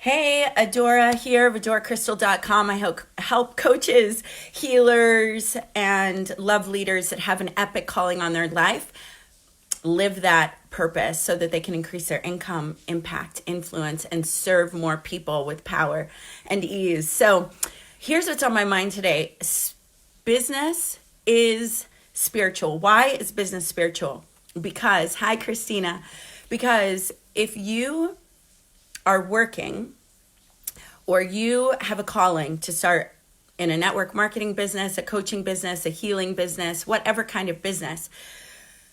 Hey, Adora here of AdoraCrystal.com. I help coaches, healers, and love leaders that have an epic calling on their life live that purpose so that they can increase their income, impact, influence, and serve more people with power and ease. So here's what's on my mind today. Business is spiritual. Why is business spiritual? Because, hi, Christina, because if you are working or you have a calling to start in a network marketing business, a coaching business, a healing business, whatever kind of business,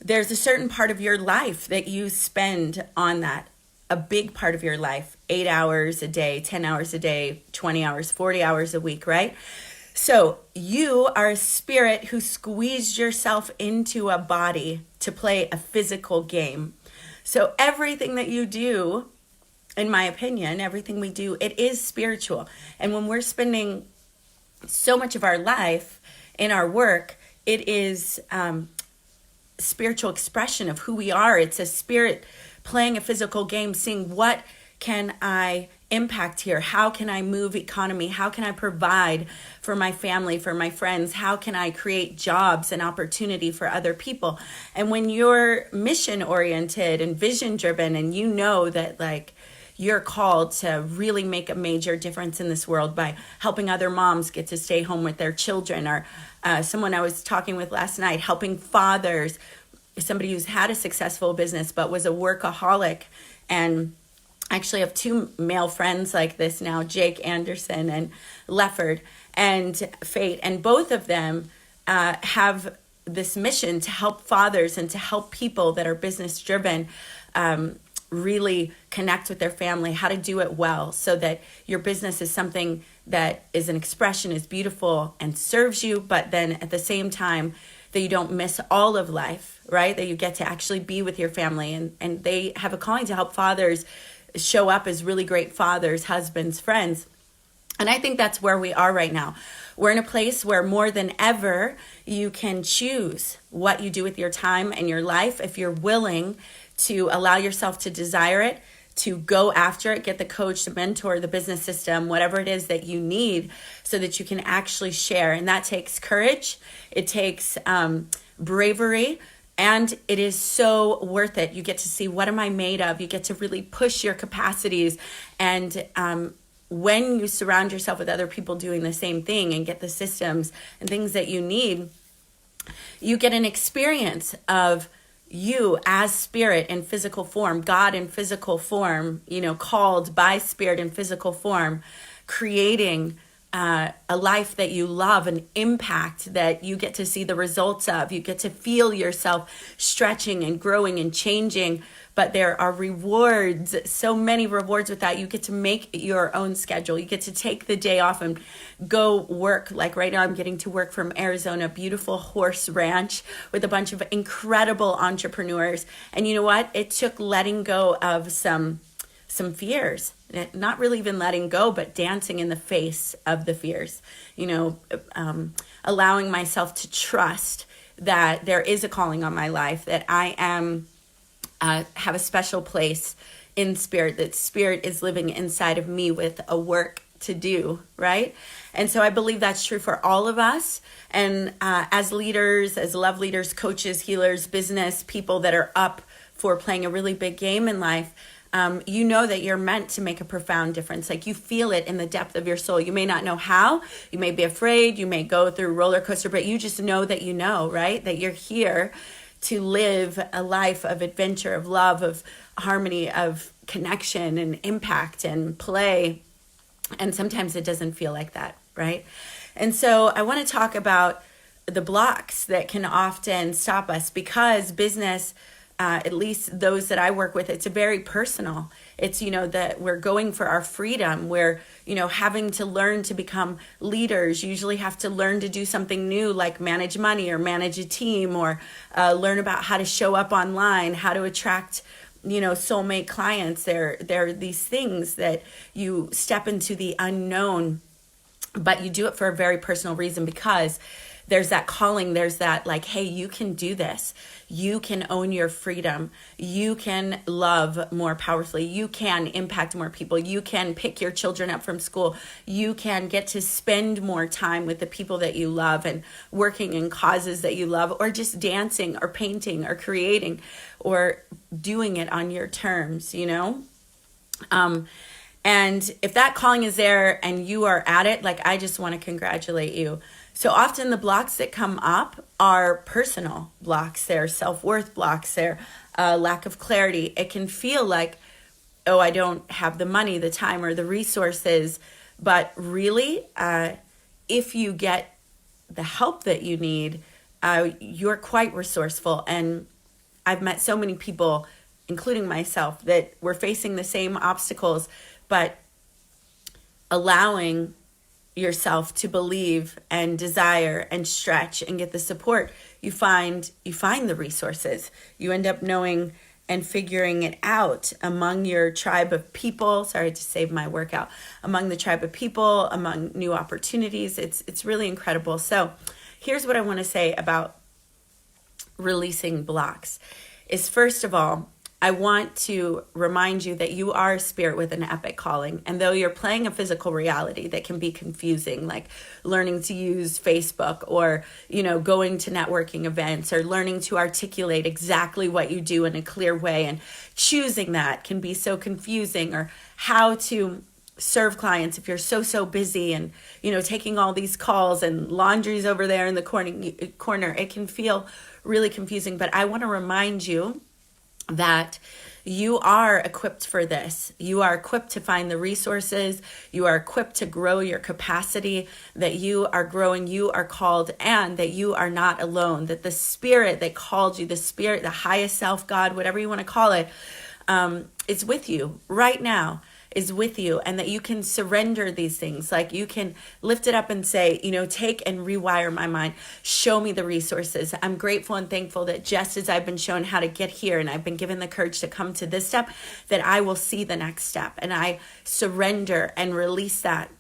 there's a certain part of your life that you spend on that. A big part of your life, 8 hours a day, 10 hours a day, 20 hours, 40 hours a week, right? So you are a spirit who squeezed yourself into a body to play a physical game. So everything that you do, in my opinion, everything we do, it is spiritual. And when we're spending so much of our life in our work, it is spiritual expression of who we are. It's a spirit playing a physical game, seeing what can I impact here? How can I move economy? How can I provide for my family, for my friends? How can I create jobs and opportunity for other people? And when you're mission oriented and vision driven, and you know that you're called to really make a major difference in this world by helping other moms get to stay home with their children, or someone I was talking with last night, helping fathers, somebody who's had a successful business but was a workaholic. And I actually have two male friends like this now, Jake Anderson and Lefford and Fate, and both of them have this mission to help fathers and to help people that are business driven really connect with their family, how to do it well so that your business is something that is an expression, is beautiful and serves you, but then at the same time that you don't miss all of life, right? That you get to actually be with your family. And they have a calling to help fathers show up as really great fathers, husbands, friends. And I think that's where we are right now. We're in a place where more than ever, you can choose what you do with your time and your life if you're willing to allow yourself to desire it, to go after it, get the coach, the mentor, the business system, whatever it is that you need so that you can actually share. And that takes courage. It takes bravery. And it is so worth it. You get to see, what am I made of? You get to really push your capacities. And when you surround yourself with other people doing the same thing and get the systems and things that you need, you get an experience of you as spirit in physical form, God in physical form, called by spirit in physical form, creating a life that you love, an impact that you get to see the results of. You get to feel yourself stretching and growing and changing, but there are rewards, so many rewards with that. You get to make your own schedule. You get to take the day off and go work. Like right now, I'm getting to work from Arizona, beautiful horse ranch with a bunch of incredible entrepreneurs. And you know what? It took letting go of some fears, not really even letting go, but dancing in the face of the fears, allowing myself to trust that there is a calling on my life, that I am, have a special place in spirit, that spirit is living inside of me with a work to do, right? And so I believe that's true for all of us. And as leaders, as love leaders, coaches, healers, business people that are up for playing a really big game in life, you know that you're meant to make a profound difference. Like, you feel it in the depth of your soul. You may not know how, you may be afraid, you may go through a roller coaster, but you just know that you know, right? That you're here to live a life of adventure, of love, of harmony, of connection and impact and play. And sometimes it doesn't feel like that, right? And so I want to talk about the blocks that can often stop us, because business, at least those that I work with, it's a very personal. It's, that we're going for our freedom. We're, having to learn to become leaders, usually have to learn to do something new, like manage money or manage a team, or learn about how to show up online, how to attract, soulmate clients. There are these things that you step into the unknown, but you do it for a very personal reason, because there's that calling, there's that like, hey, you can do this. You can own your freedom. You can love more powerfully. You can impact more people. You can pick your children up from school. You can get to spend more time with the people that you love and working in causes that you love, or just dancing or painting or creating or doing it on your terms, you know? And if that calling is there and you are at it, like, I just want to congratulate you. So often the blocks that come up are personal blocks. They're self-worth blocks. They're lack of clarity. It can feel like, oh, I don't have the money, the time, or the resources. But really, if you get the help that you need, you're quite resourceful. And I've met so many people, including myself, that were facing the same obstacles, but allowing yourself to believe and desire and stretch and get the support, you find the resources. You end up knowing and figuring it out among your tribe of people. Sorry to save my workout. Among the tribe of people, among new opportunities. It's really incredible. So here's what I want to say about releasing blocks is, first of all, I want to remind you that you are a spirit with an epic calling. And though you're playing a physical reality that can be confusing, like learning to use Facebook, or, going to networking events, or learning to articulate exactly what you do in a clear way, and choosing that can be so confusing, or how to serve clients if you're so busy and, taking all these calls and laundry's over there in the corner. It can feel really confusing, but I want to remind you that you are equipped for this. You are equipped to find the resources. You are equipped to grow your capacity, that you are growing, you are called, and that you are not alone, that the spirit that called you, the spirit, the highest self, God, whatever you want to call it, is with you right now, is with you, and that you can surrender these things. Like, you can lift it up and say, take and rewire my mind. Show me the resources. I'm grateful and thankful that just as I've been shown how to get here, and I've been given the courage to come to this step, that I will see the next step, and I surrender and release that.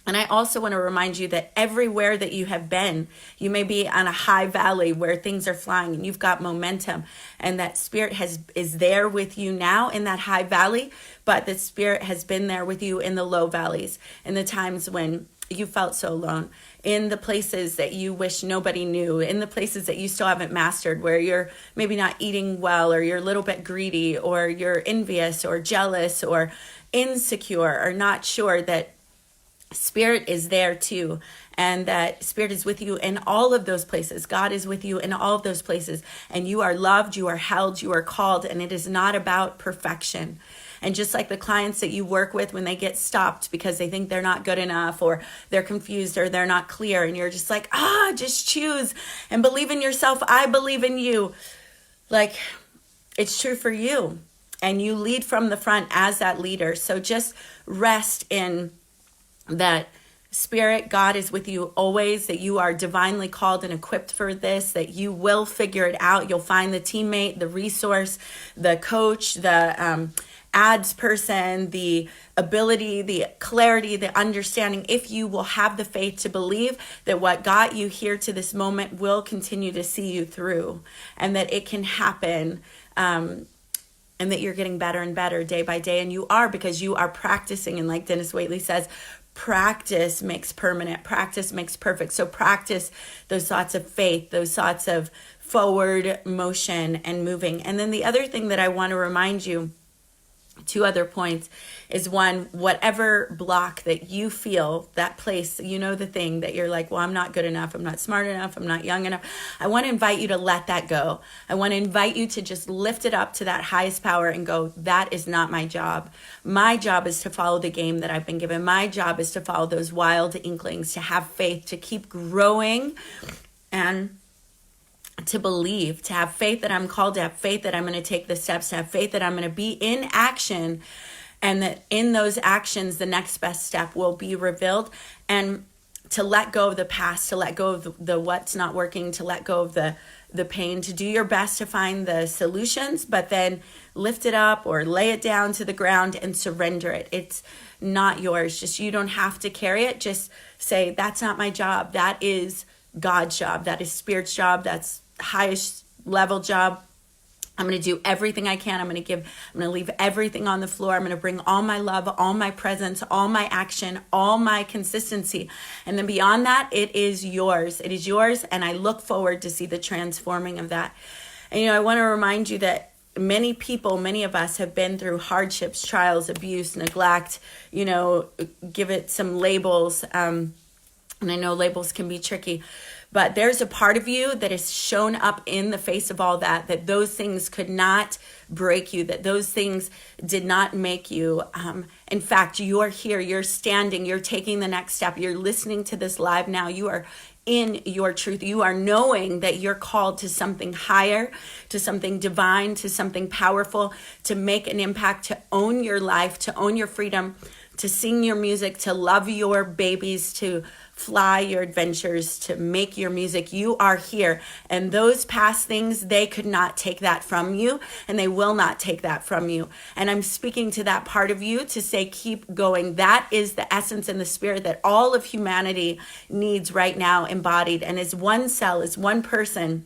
And I also want to remind you that everywhere that you have been, you may be on a high valley where things are flying and you've got momentum, and that spirit is there with you now in that high valley, but the spirit has been there with you in the low valleys, in the times when you felt so alone, in the places that you wish nobody knew, in the places that you still haven't mastered, where you're maybe not eating well, or you're a little bit greedy, or you're envious or jealous or insecure, or not sure. That Spirit is there too, and that Spirit is with you in all of those places. God is with you in all of those places, and you are loved, you are held, you are called, and it is not about perfection. And just like the clients that you work with, when they get stopped because they think they're not good enough, or they're confused, or they're not clear, and you're just like, just choose and believe in yourself. I believe in you. Like, it's true for you, and you lead from the front as that leader. So just rest in that Spirit. God is with you always, that you are divinely called and equipped for this, that you will figure it out. You'll find the teammate, the resource, the coach, the ads person, the ability, the clarity, the understanding, if you will have the faith to believe that what got you here to this moment will continue to see you through, and that it can happen, and that you're getting better and better day by day. And you are, because you are practicing. And like Dennis Waitley says, practice makes permanent, practice makes perfect. So practice those thoughts of faith, those thoughts of forward motion and moving. And then the other thing that I want to remind you, 2 other points, is one, whatever block that you feel, that place, the thing that you're like, well, I'm not good enough, I'm not smart enough, I'm not young enough. I want to invite you to let that go. I want to invite you to just lift it up to that highest power and go, that is not my job. My job is to follow the game that I've been given. My job is to follow those wild inklings, to have faith, to keep growing, and to believe, to have faith that I'm called, to have faith that I'm going to take the steps, to have faith that I'm going to be in action, and that in those actions, the next best step will be revealed. And to let go of the past, to let go of the what's not working, to let go of the pain, to do your best to find the solutions, but then lift it up or lay it down to the ground and surrender it. It's not yours. Just, you don't have to carry it. Just say, that's not my job. That is God's job. That is Spirit's job. That's highest level job. I'm going to do everything I can. I'm going to leave everything on the floor. I'm going to bring all my love, all my presence, all my action, all my consistency. And then beyond that, it is yours. It is yours. And I look forward to see the transforming of that. And, I want to remind you that many people, many of us have been through hardships, trials, abuse, neglect, give it some labels. And I know labels can be tricky, but there's a part of you that is shown up in the face of all that those things could not break you, that those things did not make you. In fact, you're here, you're standing, you're taking the next step, you're listening to this live now, you are in your truth. You are knowing that you're called to something higher, to something divine, to something powerful, to make an impact, to own your life, to own your freedom, to sing your music, to love your babies, to fly your adventures, to make your music. You are here. And those past things, they could not take that from you, and they will not take that from you. And I'm speaking to that part of you to say, keep going. That is the essence and the spirit that all of humanity needs right now embodied. And as one cell, as one person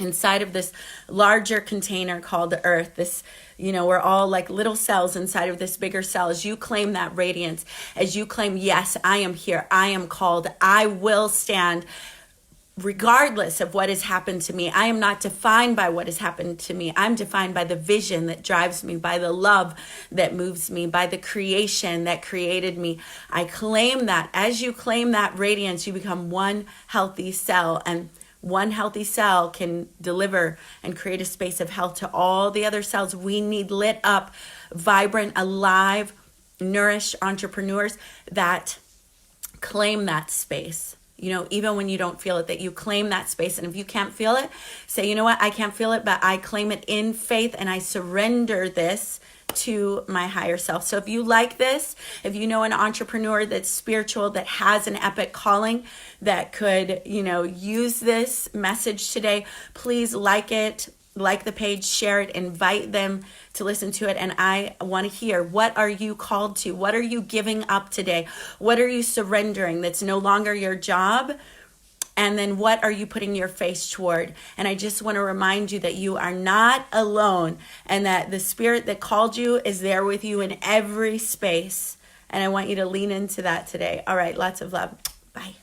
inside of this larger container called the earth, this, we're all like little cells inside of this bigger cell. As you claim that radiance, as you claim, yes, I am here, I am called, I will stand regardless of what has happened to me. I am not defined by what has happened to me. I'm defined by the vision that drives me, by the love that moves me, by the creation that created me. I claim that. As you claim that radiance, you become one healthy cell, and one healthy cell can deliver and create a space of health to all the other cells. We need lit up, vibrant, alive, nourished entrepreneurs that claim that space. Even when you don't feel it, that you claim that space. And if you can't feel it, say, you know what, I can't feel it, but I claim it in faith, and I surrender this to my higher self. So if you like this, if you know an entrepreneur that's spiritual, that has an epic calling, that could, use this message today, please like it, like the page, share it, invite them to listen to it. And I want to hear, what are you called to? What are you giving up today? What are you surrendering that's no longer your job? And then what are you putting your face toward? And I just want to remind you that you are not alone, and that the spirit that called you is there with you in every space. And I want you to lean into that today. All right, lots of love. Bye.